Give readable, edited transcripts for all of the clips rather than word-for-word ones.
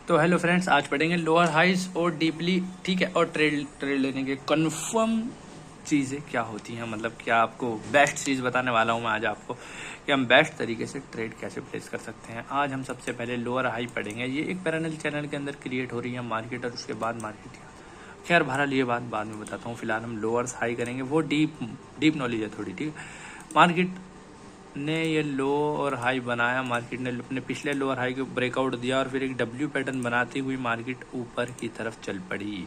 तो hello friends, आज पढ़ेंगे लोअर हाइज और डीपली, ठीक है। और ट्रेड लेने के कंफर्म चीज़ें क्या होती हैं, मतलब क्या आपको बेस्ट चीज़ बताने वाला हूं मैं आज आपको कि हम बेस्ट तरीके से ट्रेड कैसे प्लेस कर सकते हैं। आज हम सबसे पहले लोअर हाई पढ़ेंगे। ये एक पैरेलल चैनल के अंदर क्रिएट हो रही है मार्केट, और उसके बाद मार्केट खैर बहरहाल ये बात बाद में बताता हूँ। फिलहाल हम लोअर्स हाई करेंगे, वो डीप नॉलेज है थोड़ी, ठीक है। मार्केट ने ये लो और हाई बनाया, मार्केट ने अपने पिछले लो और हाई को ब्रेकआउट दिया और फिर एक डब्ल्यू पैटर्न बनाती हुई मार्केट ऊपर की तरफ चल पड़ी।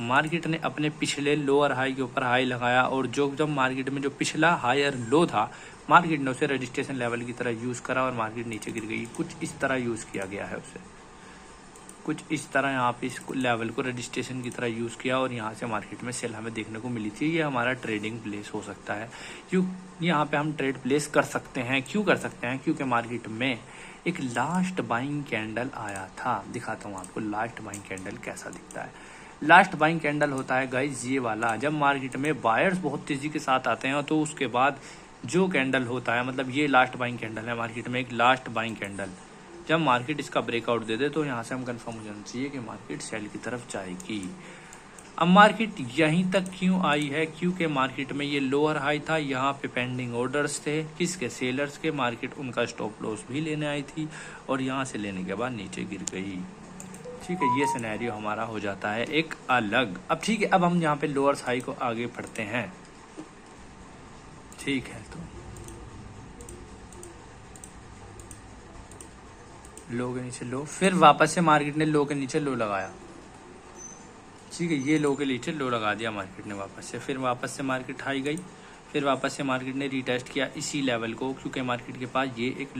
मार्केट ने अपने पिछले लो और हाई के ऊपर हाई लगाया, और जब मार्केट में जो पिछला हायर लो था, मार्केट ने उसे रजिस्ट्रेशन लेवल की तरह यूज़ करा और मार्केट नीचे गिर गई। कुछ इस तरह यूज़ किया गया है उसे, कुछ इस तरह यहाँ पे इस लेवल को रजिस्ट्रेशन की तरह यूज़ किया, और यहाँ से मार्केट में सेल हमें देखने को मिली थी। ये हमारा ट्रेडिंग प्लेस हो सकता है। क्यों यहाँ पे हम ट्रेड प्लेस कर सकते हैं? क्यों कर सकते हैं? क्योंकि मार्केट में एक लास्ट बाइंग कैंडल आया था। दिखाता हूँ आपको लास्ट बाइंग कैंडल कैसा दिखता है। लास्ट बाइंग कैंडल होता है गाइज ये वाला, जब मार्केट में बायर्स बहुत तेज़ी के साथ आते हैं, तो उसके बाद जो कैंडल होता है, मतलब ये लास्ट बाइंग कैंडल है मार्केट में, एक लास्ट बाइंग कैंडल। जब मार्केट इसका ब्रेकआउट दे दे तो यहाँ से हम कंफर्म हो जाना चाहिए कि मार्केट सेल की तरफ जाएगी। अब मार्केट यहीं तक क्यों आई है? क्योंकि मार्केट में ये लोअर हाई था, यहाँ पे पेंडिंग ऑर्डर्स थे किसके? सेलर्स के। मार्केट उनका स्टॉप लॉस भी लेने आई थी, और यहाँ से लेने के बाद नीचे गिर गई। ठीक है, ये सिनेरियो हमारा हो जाता है एक अलग। अब ठीक है, अब हम यहाँ पे लोअर हाई को आगे पढ़ते हैं। ठीक है, तो लो के नीचे लो, फिर वापस से मार्केट ने लो के नीचे लो लगाया। ठीक है, ये लो के नीचे लो लगा दिया मार्केट ने वापस से। फिर वापस से मार्केट हाई गई, फिर वापस से मार्केट ने रीटेस्ट किया इसी लेवल को, क्योंकि मार्केट के पास ये एक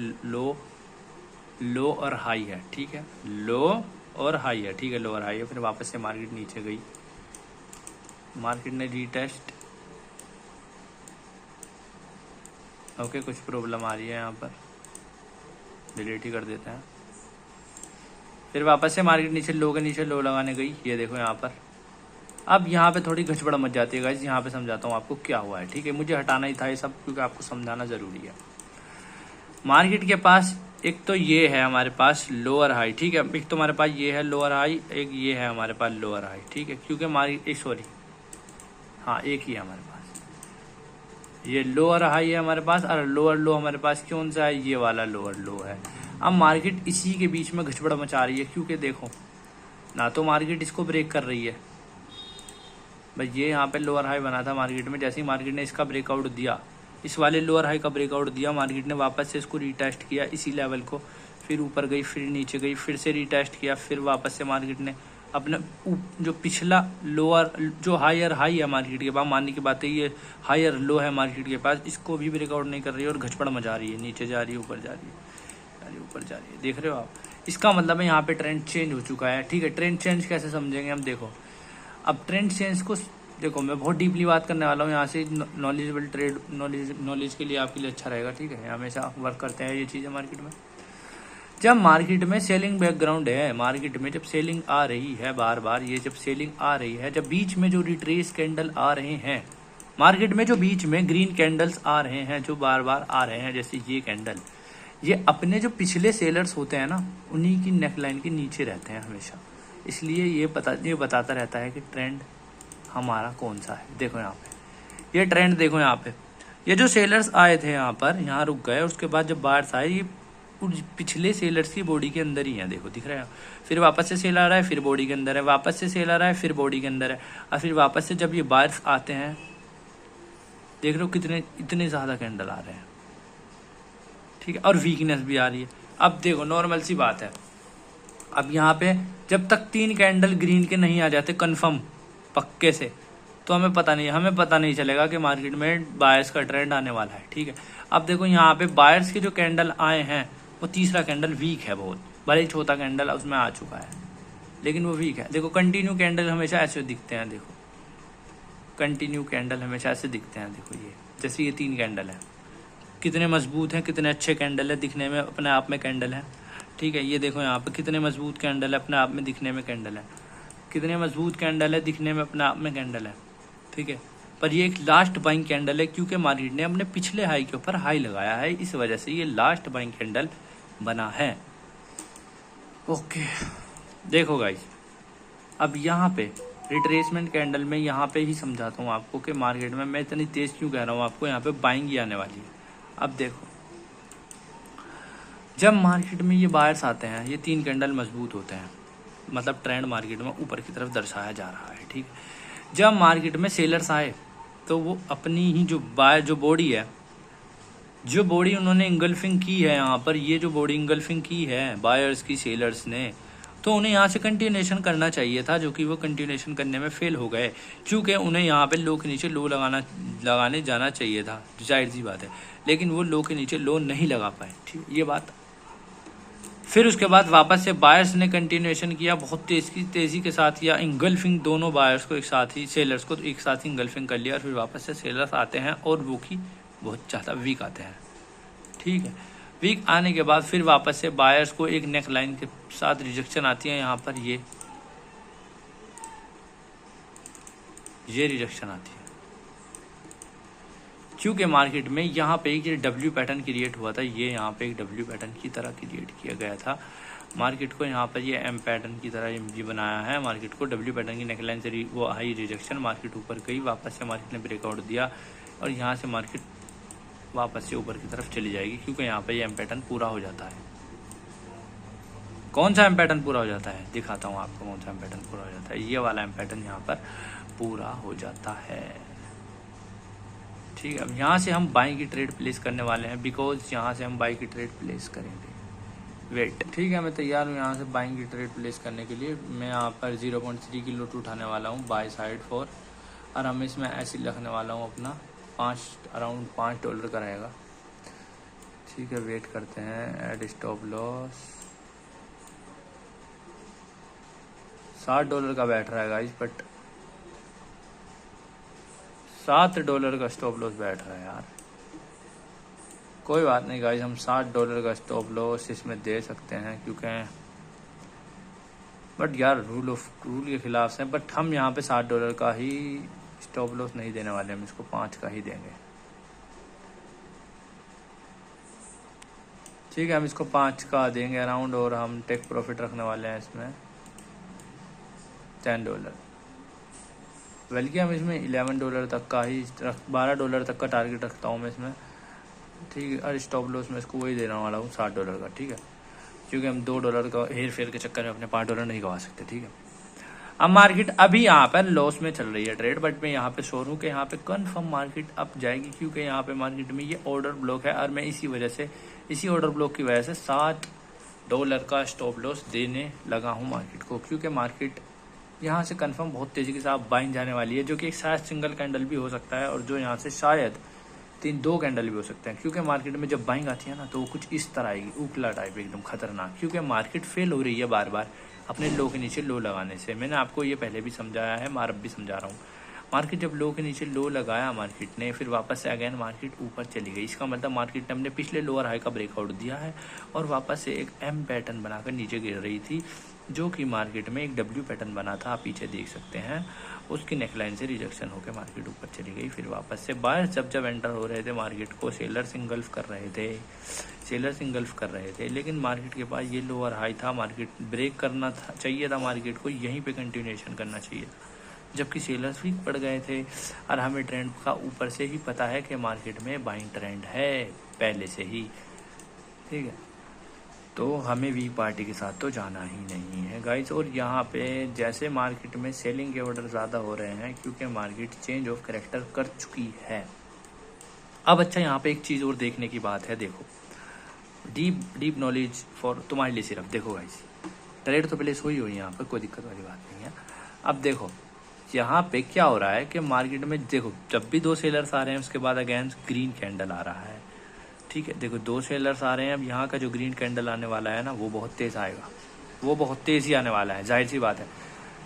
लो और हाई है। ठीक है, लो और हाई है, ठीक है, लो और हाई है। फिर वापस से मार्केट नीचे गई, मार्केट ने रीटेस्ट। ओके, कुछ प्रॉब्लम आ रही है यहाँ पर, डिलीट ही कर देते हैं। फिर वापस से मार्केट नीचे लो के नीचे लो लगाने गई, ये देखो यहाँ पर। अब यहाँ पे थोड़ी घचबड़ मच जाती है गाइस, यहाँ पे समझाता हूँ आपको क्या हुआ है। ठीक है, मुझे हटाना ही था ये सब, क्योंकि आपको समझाना जरूरी है। मार्केट के पास एक तो ये है हमारे पास लोअर हाई, ठीक है, एक तो हमारे पास ये है लोअर हाई, एक ये है हमारे पास लोअर हाई। ठीक है, क्योंकि एक ही है हमारे पास, ये लोअर हाई है हमारे पास, और लोअर लो हमारे पास कौन सा है? ये वाला लोअर लो है। अब मार्केट इसी के बीच में घचबड़ मचा रही है, क्योंकि देखो ना तो मार्केट इसको ब्रेक कर रही है भाई। ये यहाँ पे लोअर हाई बना था मार्केट में, जैसे ही मार्केट ने इसका ब्रेकआउट दिया, इस वाले लोअर हाई का ब्रेकआउट दिया, मार्केट ने वापस से इसको रीटेस्ट किया इसी लेवल को, फिर ऊपर गई, फिर नीचे गई, फिर से रीटेस्ट किया, फिर वापस से मार्केट ने अपने जो पिछला लोअर जो हायर हाई है मार्केट के पास, मानने की बात है ये हायर लो है मार्केट के पास, इसको भी ब्रेकआउट नहीं कर रही है और घचपड़ मचा रही है, नीचे जा रही है, ऊपर जा रही है, ऊपर जा रही है। देख रहे हो आप? इसका मतलब है यहाँ पे ट्रेंड चेंज हो चुका है। ठीक है, ट्रेंड चेंज कैसे समझेंगे हम? देखो, अब ट्रेंड चेंज को देखो, मैं बहुत डीपली बात करने वाला हूँ यहाँ से। नॉलेजेबल ट्रेड नॉलेज के लिए आपके लिए अच्छा रहेगा। ठीक है, हमेशा वर्क करते हैं ये चीज़ें मार्केट में। जब मार्केट में सेलिंग बैकग्राउंड है, मार्केट में जब सेलिंग आ रही है बार बार, ये जब सेलिंग आ रही है, जब बीच में जो रिट्रेस कैंडल आ रहे हैं मार्केट में, जो बीच में ग्रीन कैंडल्स आ रहे हैं, जो बार बार आ रहे हैं, जैसे ये कैंडल, ये अपने जो पिछले सेलर्स होते हैं ना, उन्हीं की नेकलाइन के नीचे रहते हैं हमेशा। इसलिए ये बताता रहता है कि ट्रेंड हमारा कौन सा है। देखो यहाँ पे ये ट्रेंड, देखो यहाँ पे ये जो सेलर्स आए थे यहाँ पर, यहाँ रुक गए, उसके बाद जब बायर्स आए, ये पिछले सेलर्स की बॉडी के अंदर ही है। देखो, दिख रहा है? फिर वापस से सेल आ रहा है, फिर बॉडी के अंदर है, वापस से सेल आ रहा है, फिर बॉडी के अंदर है, और फिर वापस से जब ये बायर्स आते हैं, देख रहे हो कितने इतने ज़्यादा कैंडल आ रहे हैं। ठीक है, और वीकनेस भी आ रही है। अब देखो, नॉर्मल सी बात है, अब यहाँ पे जब तक 3 कैंडल ग्रीन के नहीं आ जाते कन्फर्म पक्के से, तो हमें पता नहीं चलेगा कि मार्केट में बायर्स का ट्रेंड आने वाला है। ठीक है, अब देखो यहाँ पे बायर्स के जो कैंडल आए हैं, वो तीसरा कैंडल वीक है बहुत, भले ही छोटा कैंडल उसमें आ चुका है, लेकिन वो वीक है। देखो, कंटिन्यू कैंडल हमेशा ऐसे दिखते हैं। देखो, कंटिन्यू कैंडल हमेशा ऐसे दिखते हैं। देखो, ये जैसे ये 3 कैंडल है, कितने मजबूत हैं, कितने अच्छे कैंडल है, दिखने में अपने आप में कैंडल है। ठीक है, ये देखो यहाँ पे कितने मजबूत कैंडल है, अपने आप में दिखने में कैंडल है, कितने मजबूत कैंडल है, दिखने में अपने आप में कैंडल है। ठीक है, पर ये एक लास्ट बाइंग कैंडल है, क्योंकि मार्केट ने अपने पिछले हाई के ऊपर हाई लगाया है, इस वजह से ये लास्ट बाइंग कैंडल बना है। ओके। देखो गाइस, अब यहाँ पे रिट्रेसमेंट कैंडल में यहाँ पे ही समझाता हूँ आपको कि मार्केट में मैं इतनी तेज क्यों कह रहा हूँ आपको, यहाँ पे बाइंग ही आने वाली है। अब देखो, जब मार्केट में ये बायर्स आते हैं, ये 3 कैंडल मजबूत होते हैं, मतलब ट्रेंड मार्केट में ऊपर की तरफ दर्शाया जा रहा है, ठीक है। जब मार्केट में सेलर्स आए तो वो अपनी ही जो बायर जो बॉडी है, जो बॉडी उन्होंने इंगल्फिंग की है यहाँ पर, ये जो बॉडी इंगल्फिंग की है बायर्स की सेलर्स ने, तो उन्हें यहाँ से कंटिन्यूएशन करना चाहिए था, जो कि वो कंटिन्यूएशन करने में फेल हो गए, क्योंकि उन्हें यहाँ पे लो के नीचे लो लगाने जाना चाहिए था, जाहिर सी बात है, लेकिन वो लो के नीचे लो नहीं लगा पाए, ठीक ये बात। फिर उसके बाद वापस से बायर्स ने कंटिन्यूएशन किया बहुत तेज़ी के साथ, या इंगल्फिंग दोनों बायर्स को एक साथ ही, सेलर्स को एक साथ ही इंगल्फिंग कर लिया, और फिर वापस से सेलर्स आते हैं और वो की बहुत ज़्यादा वीक आते हैं, ठीक है। वीक आने के बाद फिर वापस से बायर्स को एक नेक लाइन के साथ रिजेक्शन आती है, यहाँ पर ये रिजेक्शन आती है, क्योंकि मार्केट में यहाँ पे एक डब्ल्यू पैटर्न क्रिएट हुआ था, ये यहाँ पे एक डब्ल्यू पैटर्न की तरह क्रिएट किया गया था मार्केट को, यहाँ पर ये एम पैटर्न की तरह ये बनाया है मार्केट को, डब्ल्यू पैटर्न की नेकलाइन से वो हाई रिजेक्शन, मार्केट ऊपर गई, वापस से मार्केट ने ब्रेकआउट दिया, और यहाँ से मार्केट वापस से ऊपर की तरफ चली जाएगी, क्योंकि यहाँ पर ये एम पैटर्न पूरा हो जाता है। कौन सा एम पैटर्न पूरा हो जाता है, दिखाता हूँ आपको कौन सा एम पैटर्न पूरा हो जाता है। ये वाला एम पैटर्न यहाँ पर पूरा हो जाता है, ठीक है। अब यहाँ से हम बाई की ट्रेड प्लेस करने वाले हैं, बिकॉज यहाँ से हम बाई की ट्रेड प्लेस करेंगे। वेट, ठीक है, मैं तैयार हूँ यहाँ से बाइंग की ट्रेड प्लेस करने के लिए। मैं यहाँ पर 0.3 की लूट उठाने वाला हूँ बाय साइड फॉर, और हम इसमें ऐसे रखने वाला हूँ अपना अराउंड $5 का रहेगा, ठीक है। वेट करते हैं, एड स्टॉप लॉस $60 का बैठ रहा है गाइस, बट $7 का स्टॉप लॉस बैठ रहा है यार। कोई बात नहीं गाइस, हम $60 का स्टॉप लॉस इसमें दे सकते हैं, क्योंकि बट यार रूल के खिलाफ है, बट हम यहाँ पे $60 का ही स्टॉप लॉस नहीं देने वाले, हम इसको 5 का ही देंगे, ठीक है। हम इसको 5 का देंगे अराउंड, और हम टेक प्रॉफिट रखने वाले हैं इसमें $10, बल्कि हम इसमें $11 तक का ही $12 तक का टारगेट रखता हूँ मैं इसमें, ठीक है। और स्टॉप लॉस में इसको वही देने वाला हूँ $60 का, ठीक है, क्योंकि हम $2 का हेर फेर के चक्कर में अपने $5 नहीं गवा सकते, ठीक है। अब मार्केट अभी यहाँ पर लॉस में चल रही है ट्रेड, बट मैं यहाँ पे श्योर हूँ कि यहाँ पे कन्फर्म मार्केट अप जाएगी, क्योंकि यहाँ पे मार्केट में ये ऑर्डर ब्लॉक है, और मैं इसी ऑर्डर ब्लॉक की वजह से $7 का स्टॉप लॉस देने लगा हूँ मार्केट को, क्योंकि मार्केट यहाँ से कंफर्म बहुत तेज़ी के साथ बाइंग जाने वाली है, जो कि एक शायद सिंगल कैंडल भी हो सकता है, और जो यहाँ से शायद 2 कैंडल भी हो सकते हैं, क्योंकि मार्केट में जब बाइंग आती है ना, तो वो कुछ इस तरह आएगी, उकला टाइप एकदम खतरनाक, क्योंकि मार्केट फेल हो रही है बार बार अपने लो के नीचे लो लगाने से। मैंने आपको ये पहले भी समझाया है, मैं अब भी समझा रहा हूँ। मार्केट जब लो के नीचे लो लगाया मार्केट ने, फिर वापस से अगेन मार्केट ऊपर चली गई, इसका मतलब मार्केट ने हमने पिछले लोअर हाई का ब्रेकआउट दिया है, और वापस से एक एम पैटर्न बनाकर नीचे गिर रही थी, जो कि मार्केट में एक डब्ल्यू पैटर्न बना था, आप पीछे देख सकते हैं। उसकी नेकलाइन से रिजेक्शन होकर मार्केट ऊपर चली गई। फिर वापस से बायर्स जब एंटर हो रहे थे मार्केट को, सेलर्स इंगल्फ कर रहे थे, लेकिन मार्केट के पास ये लोअर हाई था, मार्केट ब्रेक करना चाहिए था, मार्केट को यहीं पे कंटिन्यूएशन करना चाहिए था, जबकि सेलर्स वीक पड़ गए थे। और हमें ट्रेंड का ऊपर से ही पता है कि मार्केट में बाइंग ट्रेंड है पहले से ही, ठीक है, तो हमें वीक पार्टी के साथ तो जाना ही नहीं है गाइस। और यहाँ पे जैसे मार्केट में सेलिंग के ऑर्डर ज़्यादा हो रहे हैं, क्योंकि मार्केट चेंज ऑफ कैरेक्टर कर चुकी है। अब अच्छा, यहाँ पे एक चीज़ और देखने की बात है, देखो, डीप नॉलेज फॉर तुम्हारे लिए सिर्फ, देखो गाइस, ट्रेड तो प्लेस हुई यहाँ पर, कोई दिक्कत वाली बात नहीं है। अब देखो यहाँ पे क्या हो रहा है कि मार्केट में देखो, जब भी 2 सेलर्स आ रहे हैं, उसके बाद अगेंस्ट ग्रीन कैंडल आ रहा है, ठीक है। देखो 2 सेलर्स आ रहे हैं, अब यहाँ का जो ग्रीन कैंडल आने वाला है ना, वो बहुत तेज आएगा, वो बहुत तेज ही आने वाला है, जाहिर सी बात है।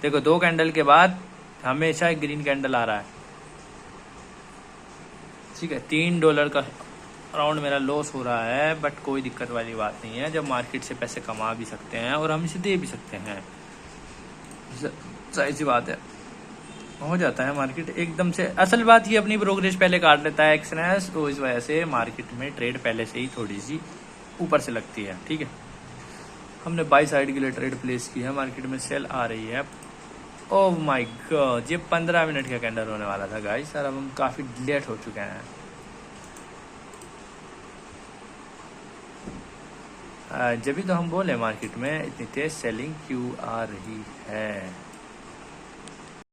देखो 2 कैंडल के बाद हमेशा एक ग्रीन कैंडल आ रहा है, ठीक है। $3 का अराउंड मेरा लॉस हो रहा है, बट कोई दिक्कत वाली बात नहीं है, जब मार्केट से पैसे कमा भी सकते हैं और हम इसे दे भी सकते हैं, जाहिर सी बात है, हो जाता है मार्केट एकदम से। असल बात ये अपनी ब्रोकरेज पहले काट लेता है एक्सनेस, तो इस वजह से मार्केट में ट्रेड पहले से ही थोड़ी सी ऊपर से लगती है, ठीक है। हमने बाई साइड के लिए ट्रेड प्लेस की है, मार्केट में सेल आ रही है। ओह माय गॉड, ये 15 मिनट का कैंडल होने वाला था गाइस, सर अब हम काफ़ी लेट हो चुके हैं। जब भी तो हम बोले मार्केट में इतनी तेज सेलिंग क्यों आ रही है।